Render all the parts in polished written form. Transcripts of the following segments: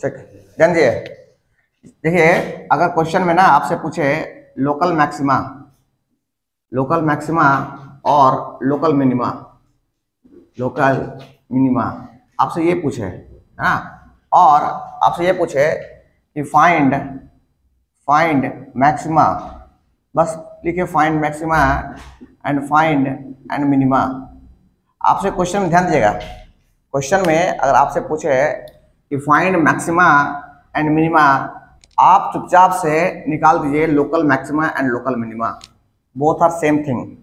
ठीक, ध्यान दिए। देखिए अगर क्वेश्चन में ना आपसे पूछे लोकल मैक्सिमा और लोकल मिनिमा आपसे ये पूछे है ना, और आपसे ये पूछे कि फाइंड मैक्सिमा, बस लिखिए फाइंड मैक्सिमा एंड मिनिमा। आपसे क्वेश्चन में ध्यान दीजिएगा, क्वेश्चन में अगर आपसे पूछे कि फाइंड मैक्सिमा एंड मिनिमा, आप चुपचाप से निकाल दीजिए local maxima and local minima, both are same thing.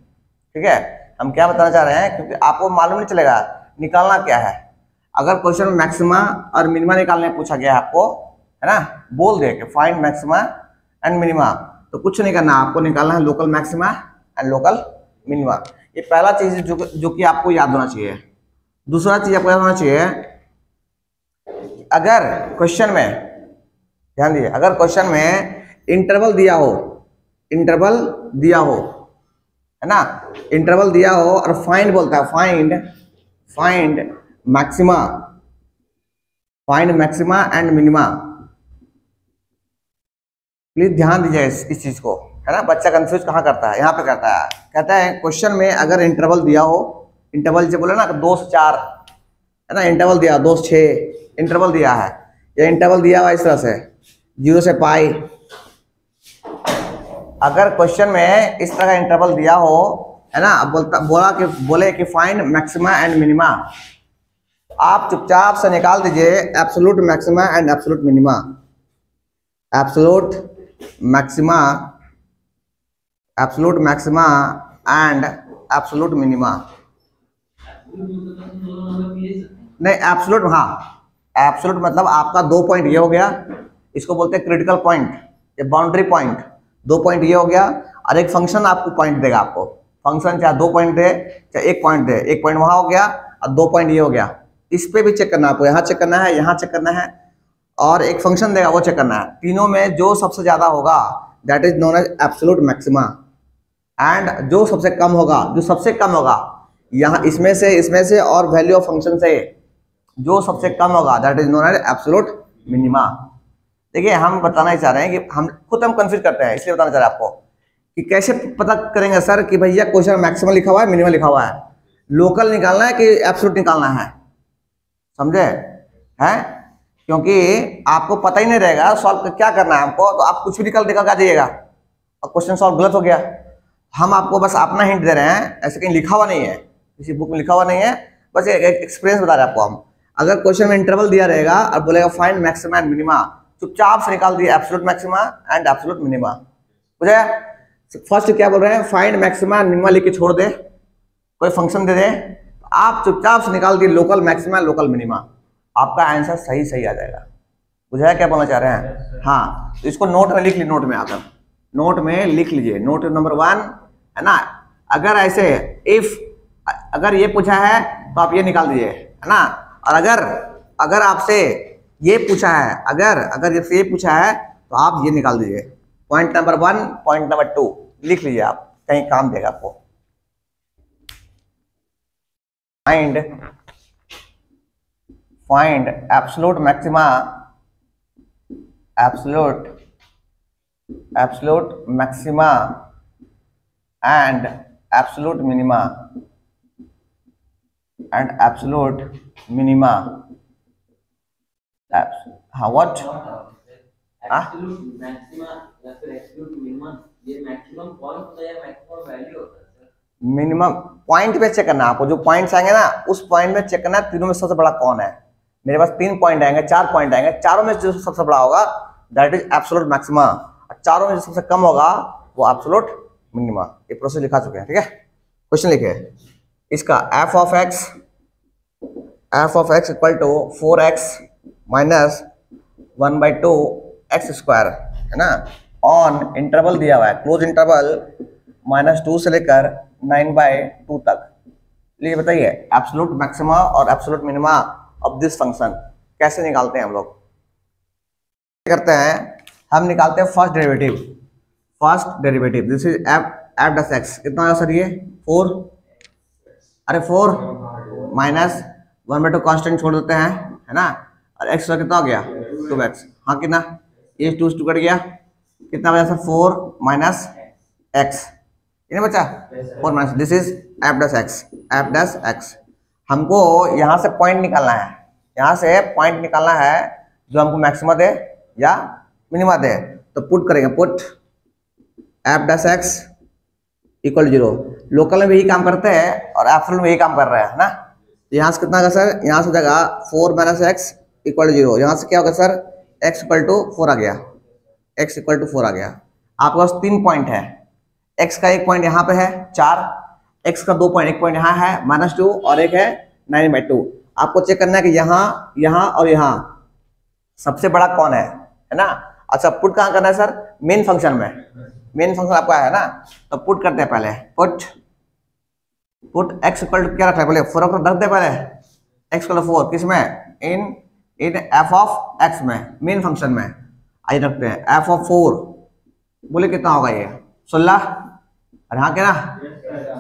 ठीक है, हम क्या बताना चाह रहे हैं, क्योंकि आपको मालूम नहीं चलेगा निकालना क्या है। अगर क्वेश्चन में मैक्सिमा और मिनिमा निकालने पूछा गया आपको, है ना, बोल दे कि फाइंड मैक्सिमा एंड मिनिमा, तो कुछ नहीं करना, आपको निकालना है local maxima and local minima. ये पहला चीज जो कि आपको याद होना चाहिए। दूसरा चीज आपको याद होना चाहिए, अगर क्वेश्चन में ध्यान दीजिए, अगर क्वेश्चन में इंटरवल दिया हो, है ना, इंटरवल दिया हो और फाइंड बोलता है, find maxima and minima, please ध्यान दीजिए इस चीज को, है ना। बच्चा कंफ्यूज कहाँ करता है, यहाँ पे करता है। कहता है क्वेश्चन में अगर इंटरवल दिया हो, इंटरवल जो बोले ना 2 से 4, है ना, इंटरवल दिया 2 से 6 इंटरवल दिया है, या इंटरवल दिया हुआ इस तरह से 0 से पाई। अगर क्वेश्चन में इस तरह का इंटरवल दिया हो, है ना, बोले कि फाइंड मैक्सिमा एंड मिनिमा, आप चुपचाप से निकाल दीजिए absolute maxima and absolute minima, absolute maxima and absolute minima. नहीं, एब्सोल्यूट, हाँ, एब्सोल्यूट मतलब आपका 2 पॉइंट ये हो गया, इसको बोलते हैं क्रिटिकल पॉइंट, ये बाउंड्री पॉइंट। 2 पॉइंट ये हो गया, और एक फंक्शन आपको पॉइंट देगा, आपको फंक्शन चाहे 2 पॉइंट दे चाहे 1 पॉइंट दे, 1 पॉइंट वहां हो गया और 2 पॉइंट ये हो गया। इस पे भी चेक करना, आपको यहाँ चेक करना है, यहाँ चेक करना है, और एक फंक्शन देगा वो चेक करना है। तीनों में जो सबसे ज्यादा होगा that is known as absolute maxima, and जो सबसे कम होगा यहाँ इसमें से और वैल्यू ऑफ फंक्शन से जो सबसे कम होगा that is known as absolute minima. देखिए हम बताना ही चाह रहे हैं कि हम कंफ्यूज करते हैं, इसलिए बताना चाह रहे हैं आपको कि कैसे पता करेंगे सर कि भैया क्वेश्चन मैक्सिमम लिखा हुआ है, मिनिमम लिखा हुआ है, लोकल निकालना है कि एब्सोल्यूट निकालना है, समझे हैं? क्योंकि आपको पता ही नहीं रहेगा सॉल्व क्या करना है हमको, तो आप कुछ भी निकल आ जाइएगा और क्वेश्चन सॉल्व गलत हो गया। हम आपको बस अपना हिंट दे रहे हैं, ऐसे कहीं लिखा हुआ नहीं है, किसी बुक में लिखा हुआ नहीं है, बस एक एक्सपीरियंस बता रहे हैं आपको हम। अगर क्वेश्चन में इंटरवल दिया रहेगा और बोलेगा फाइंड मैक्सिमा एंड मिनिमा, चुपचाप से निकाल दिए absolute maxima and absolute minima. बुझे? फर्स्ट क्या बोल रहे हैं, फाइंड मैक्सिमा एंड मिनिमा लिख के छोड़ दे, कोई फंक्शन दे दे, आप चुपचाप से निकाल दिए लोकल मैक्सिमा लोकल मिनिमा, आपका आंसर सही आ जाएगा। बुझाया क्या बोलना चाह रहे हैं? हाँ, तो इसको नोट में लिख लीजिए, नोट में आकर नोट में लिख लीजिए, नोट नंबर 1, है ना। अगर ऐसे अगर ये पूछा है तो आप ये निकाल दीजिए, है ना। और अगर आपसे ये पूछा है, अगर ये पूछा है तो आप ये निकाल दीजिए। पॉइंट नंबर 1, पॉइंट नंबर 2 लिख लीजिए, आप कहीं काम देगा आपको। Find absolute maxima and absolute minima हाँ, व्हाट मिनिमम पॉइंट पे चेक करना, आपको जो पॉइंट्स आएंगे ना उस पॉइंट में चेक करना, तीनों में सबसे बड़ा कौन है। मेरे पास 3 पॉइंट आएंगे, 4 पॉइंट आएंगे, चारों में जो सबसे बड़ा होगा दैट इज एब्सोल्यूट मैक्सिमा, और चारों में जो सबसे कम होगा वो एब्सोल्यूट मिनिमा। ये प्रोसेस लिखा चुके हैं, ठीक है। क्वेश्चन लिखिए इसका, f of x equal to 4x minus 1/2 x square, है ना, ऑन इंटरवल दिया हुआ है, क्लोज इंटरवल -2 से लेकर 9/2 तक। ये बताइए एब्सोल्यूट मैक्सिमा और absolute minima of this function कैसे निकालते हैं हम लोग? करते हैं, हम निकालते हैं first derivative. This is f dash x, कितना होगा सर ये 4, अरे 4 माइनस 1/2 कांस्टेंट छोड़ देते हैं, है ना, और x का कितना हो गया 2x। हाँ कितना, ये 2 से 2 कट गया, कितना बचा सर 4 माइनस एक्स, ये बचा 4 minus, this is F dash x, F dash x. हमको यहाँ से पॉइंट निकालना है, यहाँ से पॉइंट निकालना है जो हमको मैक्सिमा दे या मिनिमा दे। तो पुट करेंगे, put F dash x equal 0। Local में भी यही काम करते हैं और एब्सोल्यूट में यही काम कर रहे हैं ना। यहाँ से कितना होगा सर, यहाँ से जगह 4 माइनस एक्स इक्वल 0, यहाँ से क्या होगा सर x इक्वल टू 4 आ गया, x इक्वल टू 4 आ गया। आपके पास 3 पॉइंट है, x का एक पॉइंट यहाँ पे है 4, x का 2 पॉइंट, एक पॉइंट यहाँ है -2 और एक है 9/2। आपको चेक करना है कि यहाँ, यहाँ और यहाँ सबसे बड़ा कौन है ना। अच्छा पुट कहाँ करना है सर, मेन फंक्शन में, मेन फंक्शन आपका है ना। तो पुट करते हैं पहले, पुट x इक्वल टू क्या रखना है पहले, 4 रख दे पहले, x इक्वल टू 4 किस में, इन एफ ऑफ एक्स में, मेन फंक्शन में। आइए रखते हैं एफ ऑफ 4, बोले कितना होगा ये 16, अरे हाँ क्या ना,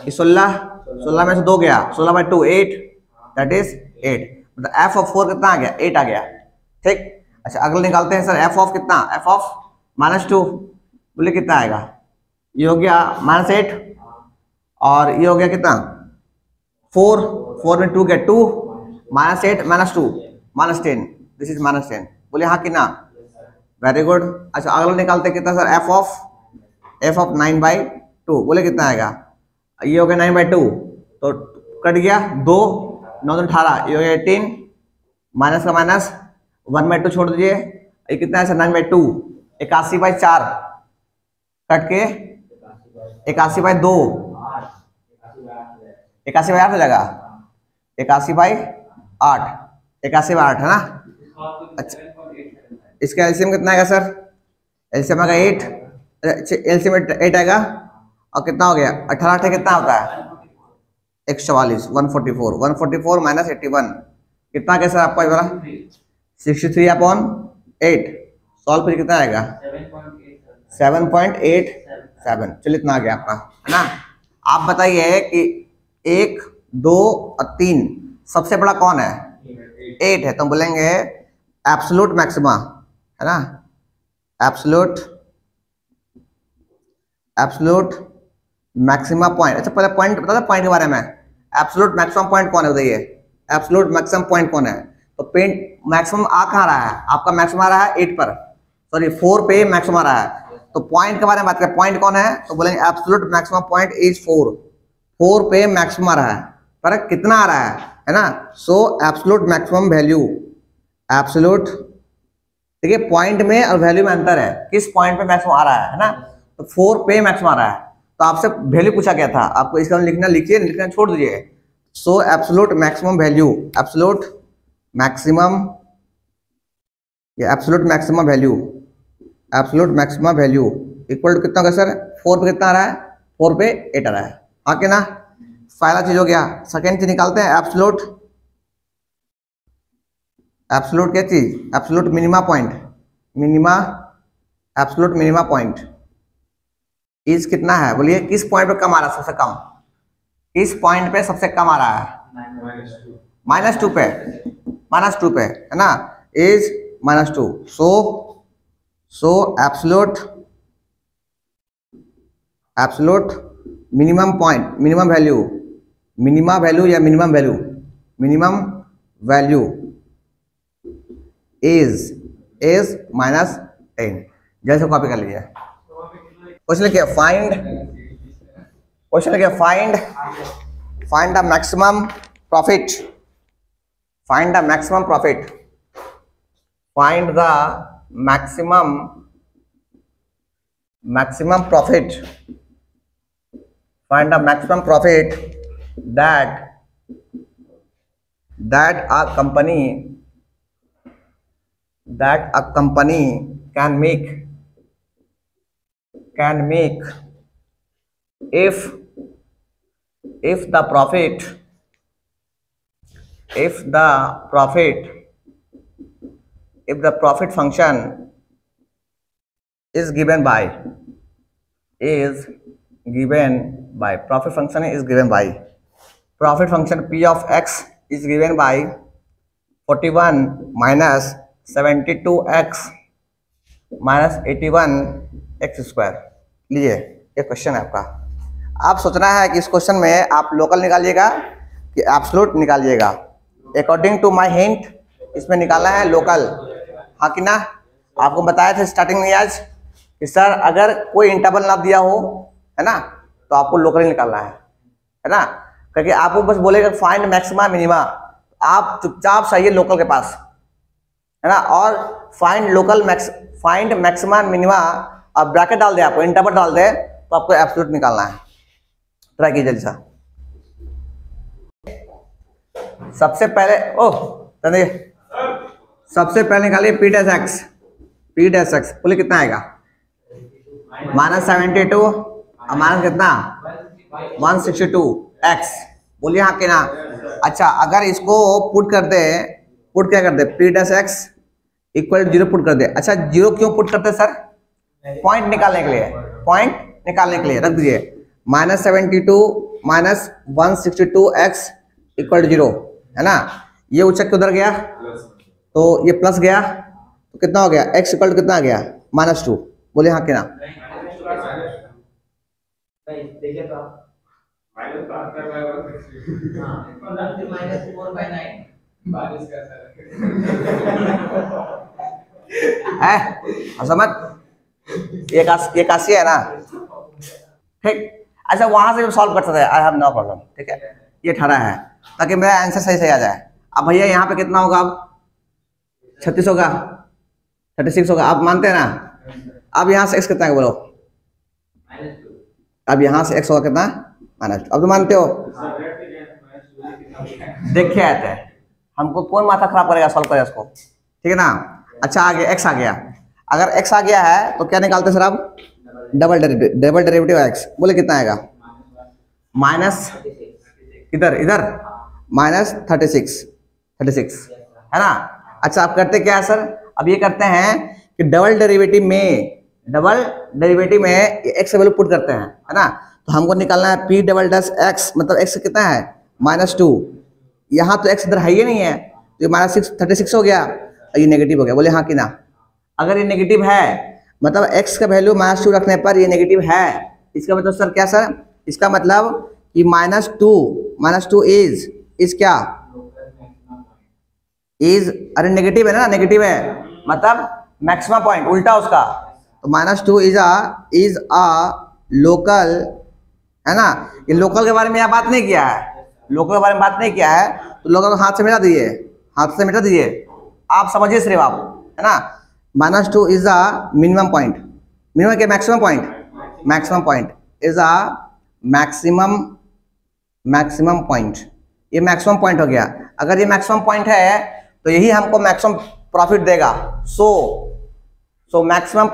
16 में से 2 गया, 16/2 8, दैट इज 8। मतलब एफ ऑफ 4 कितना आ गया, 8 आ गया, ठीक। अच्छा अगला निकालते हैं सर, एफ ऑफ कितना, एफ ऑफ -2, बोले कितना आएगा, ये हो गया -8 और ये हो गया कितना 4 में 2 गया 2, -8 -2 -10, दिस इज -10, बोले हाँ कि ना, वेरी गुड। अच्छा अगला निकालते कितना सर, एफ ऑफ 9/2, बोले कितना आएगा, ये हो गया 9/2, तो कट गया 2 9 18, ये हो गया 18, माइनस का माइनस 1/2 छोड़ दीजिए, ये कितना है सर 9/2, 81/4 कट के 81/2, 81/8 हो जाएगा, 81/8, 81/8 है ना। अच्छा इसका एलसीएम कितना आएगा सर, एलसीएम आएगा 8, एलसीएम 8 आएगा और कितना हो गया 18 कितना होता है 144, 144 माइनस 81 कितना गया सर आपका ये वाला 63/8, सॉल्व फिर कितना आएगा 7.87। चलिए इतना आ गया आपका है ना। आप बताइए कि 1 2 और 3 सबसे बड़ा कौन है, 8 है, तो हम बोलेंगे एब्सोल्यूट मैक्सिमा है ना, एब्सोल्यूट मैक्सिमा पॉइंट। अच्छा पहले पॉइंट बता दो, पॉइंट के बारे में, एब्सोल्यूट मैक्सिमम पॉइंट कौन है बताइए, एब्सोल्यूट मैक्सिमम पॉइंट कौन है। तो पेंट मैक्सिमम आ कहाँ रहा है, आपका मैक्सिमम आ रहा है 8 पर, सॉरी 4 पे मैक्सिमम आ रहा है। तो पॉइंट के बारे में बात करें, पॉइंट कौन है, तो बोलेंगे एब्सोल्यूट मैक्सिमम पॉइंट इज 4 पे मैक्सिमम आ रहा है, पर कितना आ रहा है ना। सो एब्सोल्यूट मैक्सिमम वैल्यू, एब्सोल्यूट देखिए पॉइंट में और वैल्यू में अंतर है, किस पॉइंट पे मैक्सिमम आ रहा है ना। तो 4 पे मैक्सिमम आ रहा है, तो आपसे वैल्यू पूछा गया था, आपको इसका लिखना, लिखिए, लिखना छोड़ दीजिए। So absolute maximum value, absolute maximum, ये absolute maximum value, absolute maximum value equal to कितना होगा सर, 4 पे कितना आ रहा है, 4 पे 8 आ रहा है, हाँ कि ना। पहला चीज हो गया। सेकेंड चीज निकालते हैं, एब्सोल्यूट क्या चीज, absolute minima point, minima, absolute minima point is कितना है, बोलिए किस पॉइंट पे कम आ रहा है, सबसे कम, किस पॉइंट पे सबसे कम आ रहा है, -2 पे, -2 पे है ना, is -2। So absolute minimum point, minimum value, minima value या मिनिमम वैल्यू इज -10। जैसे कॉपी कर लीजिए। क्वेश्चन लिखिए find the maximum profit, find the maximum profit, find the maximum profit, find the maximum profit that a company can make if the profit function is given by profit function is given by profit function p of x is given by 41 minus 72x minus 81x²। लीजिए ये question है आपका। आप सोचना है कि इस question में आप लोकल निकालिएगा कि एब्सोल्यूट निकालिएगा। अकॉर्डिंग टू माय हिंट इसमें निकालना है लोकल, हाँ कि ना। आपको बताया था स्टार्टिंग में आज कि सर अगर कोई इंटरवल ना दिया हो, है ना, तो आपको लोकल निकालना है ना, क्योंकि आपको बस बोलेगा फाइंड मैक्सिमा मिनिमा, आप चुपचाप सही लोकल के पास, है ना। और फाइंड मैक्सिमा मिनिमा आप ब्रैकेट डाल दे, आपको इंटरवल डाल दे, तो आपको एब्सोल्यूट निकालना है। ट्राई कीजिए जल्दी सा। सबसे पहले सबसे पहले निकालिए P dash x. P dash x बोले कितना आएगा? -72 और माइनस कितना 162x। बोलिए हाँ कि ना। अच्छा अगर इसको पुट कर दे, पुट क्या कर दे, P dash x equal 0 put कर दे। अच्छा 0 क्यों पुट करते सर? पॉइंट निकालने के लिए, पॉइंट निकालने के लिए रख दीजिए। -72 माइनस 162x इक्वल 0, है ना। ये उचक उधर गया तो ये प्लस गया, तो कितना हो गया? x इक्वल कितना आ गया? -2। बोले हाँ कि ना। समझ ये काशी है ना, ठीक। अच्छा वहां से भी सॉल्व कर सकते हैं, आई हैव नो प्रॉब्लम, ठीक है। ये 18 है ताकि मेरा आंसर सही सही आ जाए। अब भैया यहाँ पे कितना होगा? अब 36 होगा, 36 होगा, आप मानते हैं ना। अब यहाँ से x कितना है बोलो? अब यहाँ से x होगा कितना? -2। अब तो मानते हो। देखिए आते हैं, हमको कौन माथा खराब करेगा सॉल्व करेगा इसको, ठीक है ना। अच्छा आ गया x आ गया। अगर x आ गया है तो क्या निकालते सर? अब डबल डेरिवेटिव x। बोले कितना आएगा? माइनस इधर -36 है ना। अच्छा आप करते क्या है सर? अब ये करते हैं कि डबल डेरिवेटिव में x वैल्यू पुट करते हैं, है ना। तो हमको निकालना है p डबल डैश x, मतलब x कितना है? -2। यहाँ तो x इधर है ही नहीं है, तो ये -36 हो गया, ये नेगेटिव हो गया। बोले हाँ कि ना। अगर ये नेगेटिव है मतलब x का वैल्यू -2 रखने पर ये नेगेटिव है, इसका मतलब सर क्या सर? इसका मतलब कि -2 इज क्या? इज, अरे नेगेटिव है ना, नेगेटिव है मतलब मैक्सिमम पॉइंट, उल्टा उसका। तो -2 इज अ लोकल, है ना। ये लोकल के बारे में यहाँ बात नहीं किया है, लोकल के बारे में बात नहीं किया है, तो लोकल को हाथ से मिटा दीजिए, हाथ से मिटा दीजिए, आप समझिए सिर्फ आप, है ना। -2 is a minimum point, minimum क्या? Maximum point, maximum point is a maximum point. ये मैक्सिमम पॉइंट हो गया। अगर ये मैक्सिमम पॉइंट है तो यही हमको मैक्सिमम प्रॉफिट देगा। सो मैक्सिमम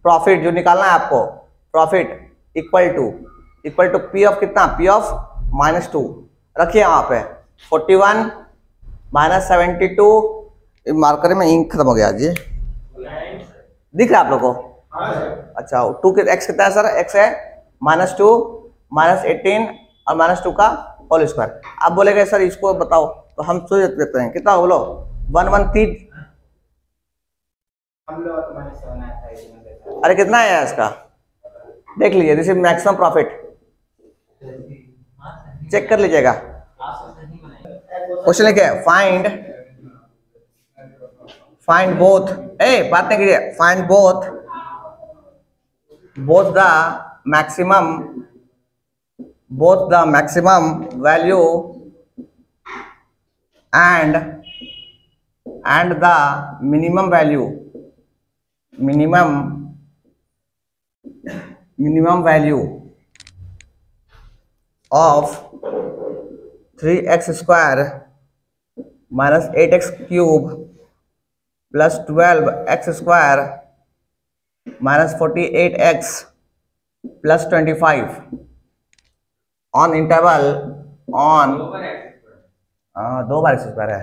प्रॉफिट जो निकालना है आपको, profit equal to P of कितना? पी ऑफ -2 रखिए यहाँ पे। 41 -72, मार्कर में इंक खत्म हो गया जी, दिख रहा है आप लोगों को? अच्छा 2 के x कितना है सर? x है -2 -18 और -2 का होल स्क्वायर। आप बोलेगे सर इसको बताओ, तो हम सोच देते हैं कितना बोलो? 113। अरे कितना है इसका? देख लीजिए, this is maximum profit, check कर लीजिएगा। क्वेश्चन लिखे फाइंड बोथ, बात नहीं कीजिए, find both the maximum value and the minimum value of 3x square minus 8x cube plus 12x square minus 48x plus 25 on interval on 2 bar x square है।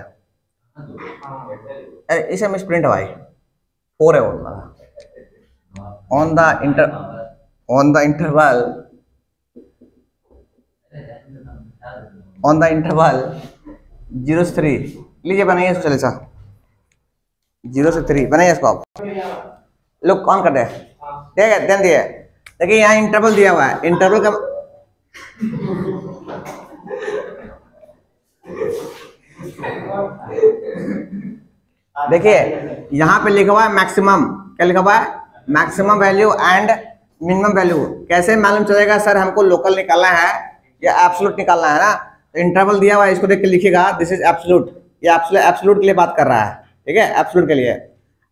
अरे इसे miss print है भाई, 4 है वो। on the interval 0 से 3 लीजिए बनाइए इसको, चले सर 0 से 3 बनाइए इसको आप लोग ऑन कर दे। ठीक है, ध्यान दिए, देखिए यहाँ इंटरवल दिया हुआ है, इंटरवल का देखिए यहाँ पे लिखा हुआ है मैक्सिमम, क्या लिखा हुआ है, maximum value and minimum value. कैसे मालूम चलेगा सर हमको लोकल निकालना है या एब्सोल्यूट निकालना है ना, तो इंटरवल दिया हुआ है, इसको देख के लिखिएगा दिस इज एब्सोल्यूट, ये एब्सोल्यूट के लिए बात कर रहा है, ठीक है, एब्सोल्यूट के लिए।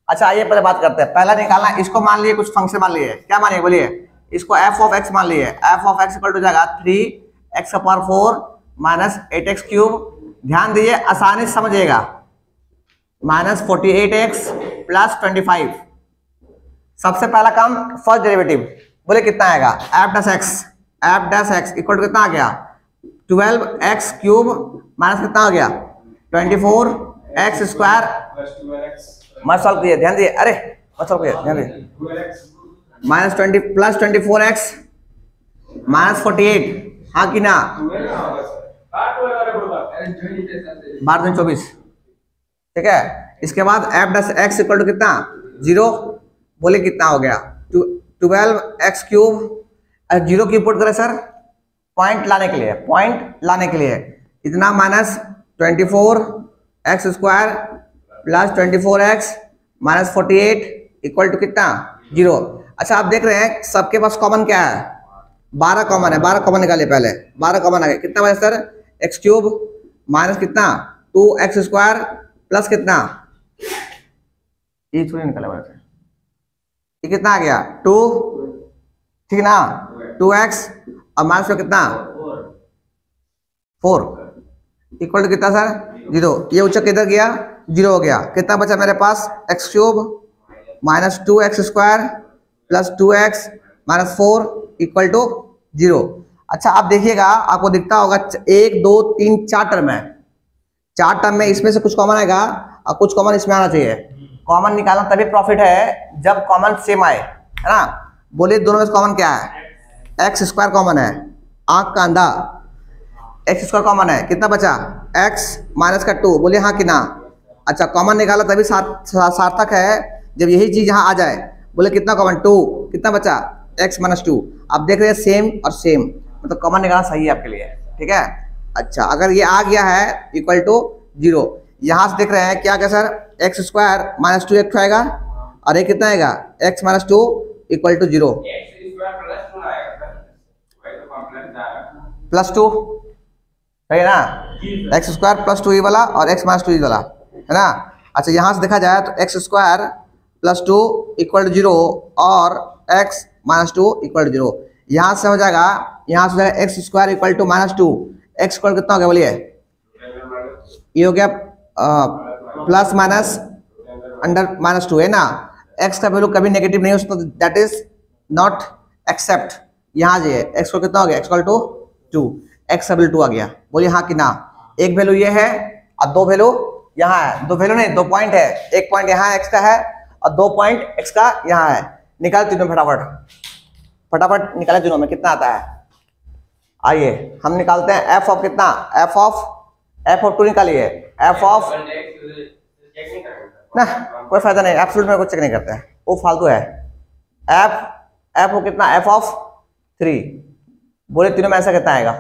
अच्छा आइए पहले बात करते हैं, पहला निकालना है, इसको मान लिए कुछ फंक्शन मान लिए, क्या मानिए बोलिए, इसको एफ ऑफ एक्स मान लिए, f of x equal to जाएगा 3x का पावर 4 माइनस 8x क्यूब, ध्यान दीजिए आसानी से समझिएगा, माइनस 48x प्लस 25। सबसे पहला काम फर्स्ट डेरिवेटिव, बोले कितना आएगा, f dash x equal to कितना आ गया 12x क्यूब माइनस कितना हो गया 24x स्क्वायर, मत सॉल्व कीजिए, ध्यान दिए, अरे मत सॉल्व कीजिए, ध्यान दिए, माइनस 20 प्लस 24x माइनस 48, हाँ कि ना, 12 ठीक है। इसके बाद f dash x equal to कितना 0, बोले कितना हो गया 12x क्यूब, 0 की पुट करें सर पॉइंट लाने के लिए, इतना minus 24x square plus 24x minus 48 equal to कितना 0। अच्छा आप देख रहे हैं सबके पास कॉमन क्या है, 12 कॉमन है, 12 कॉमन निकालिए पहले, 12 कॉमन आ गया, कितना बचा सर x क्यूब माइनस कितना 2x स्क्वायर प्लस कितना, ये थोड़ी निकला बड़ा, ये कितना आ गया 2, ठीक ना, 2x और माइनस में कितना 4 इक्वल टू कितना सर 0, ये ऊंचा किधर गया 0 हो गया, कितना बचा मेरे पास x cube minus 2x square plus 2x minus 4 equal to 0। अच्छा आप देखिएगा आपको दिखता होगा 1 2 3 4 टर्म है, 4 टर्म में इसमें से कुछ कॉमन आएगा और कुछ कॉमन इसमें आना चाहिए, कॉमन निकालना तभी प्रॉफिट है जब कॉमन सेम आए, है ना, बोलिए दोनों में कॉमन क्या है, एक्स स्क्वायर कॉमन है, आंख का अंधा, एक्स स्क्वायर कॉमन है, कितना बचा x माइनस का 2, बोलिए हाँ कि ना। अच्छा कॉमन निकाला तभी सार्थक है जब यही चीज यहाँ आ जाए, बोले कितना कॉमन 2, कितना बचा x माइनस 2, आप देख रहे हैं सेम और सेम, मतलब कॉमन निकालना सही है आपके लिए, ठीक है। अच्छा अगर ये आ गया है इक्वल टू 0, यहाँ से देख रहे हैं क्या क्या सर एक्स स्क्वायर माइनस 2 एक आएगा और एक कितना आएगा x minus 2 equal to 0 plus 2, है ना, एक्स स्क्वायर प्लस 2 वाला और x माइनस 2 वाला, है ना। अच्छा यहाँ से देखा जाए तो x square plus 2 equal to 0 और x माइनस 2 इक्वल टू 0, यहाँ से हो जाएगा, यहाँ से हो जाएगा x square equal to minus 2, x square कितना हो गया बोलिए, ये हो गया प्लस माइनस अंडर माइनस 2, है ना, x का वैल्यू कभी नेगेटिव नहीं हो सकता, दैट इज नॉट एक्सेप्ट, यहाँ जाइए x को कितना हो गया x इक्वल टू 2, x का वैल्यू 2 आ गया, बोलिए हाँ कि ना। एक वैल्यू ये है और 2 वैल्यू यहाँ है, 2 वैल्यू नहीं 2 पॉइंट है, एक पॉइंट यहाँ x का है और 2 पॉइंट x का यहाँ है, निकाल तीनों फटाफट निकाले तीनों में कितना आता है। आइए हम निकालते हैं f ऑफ कितना, f ऑफ 2 निकालिए, f ऑफ ना कोई फायदा नहीं, एब्सोल्यूट में कुछ चेक नहीं करते हैं, वो फालतू है। f हो कितना f ऑफ 3, बोले तीनों में ऐसा कितना आएगा,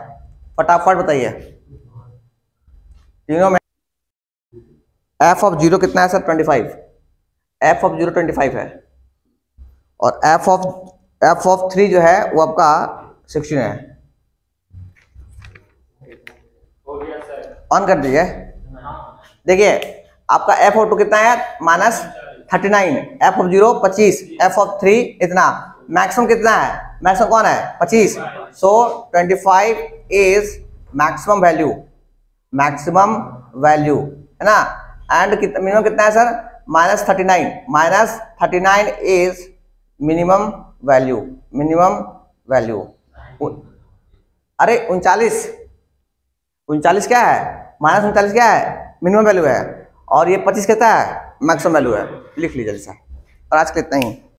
फटाफट बताइए तीनों में। f ऑफ 0 कितना है सर 25, f ऑफ 0 25 है और f ऑफ 3 जो है वो आपका 16 है। ऑन कर दीजिए, देखिए आपका f ऑफ 2 कितना है minus 39, f of 0 25, f of 3 इतना, मैक्सिमम कितना है, मैक्सिमम कौन है 25, सो 25 इज मैक्सिमम वैल्यू, है ना, एंड मिनिमम कितना है sir minus 39 is minimum value, अरे 39 क्या है, माइनस 39 क्या है मिनिमम वैल्यू है, और ये 25 कहता है मैक्सिमम वैल्यू है, लिख लीजिए जैसा। और आज के इतना ही।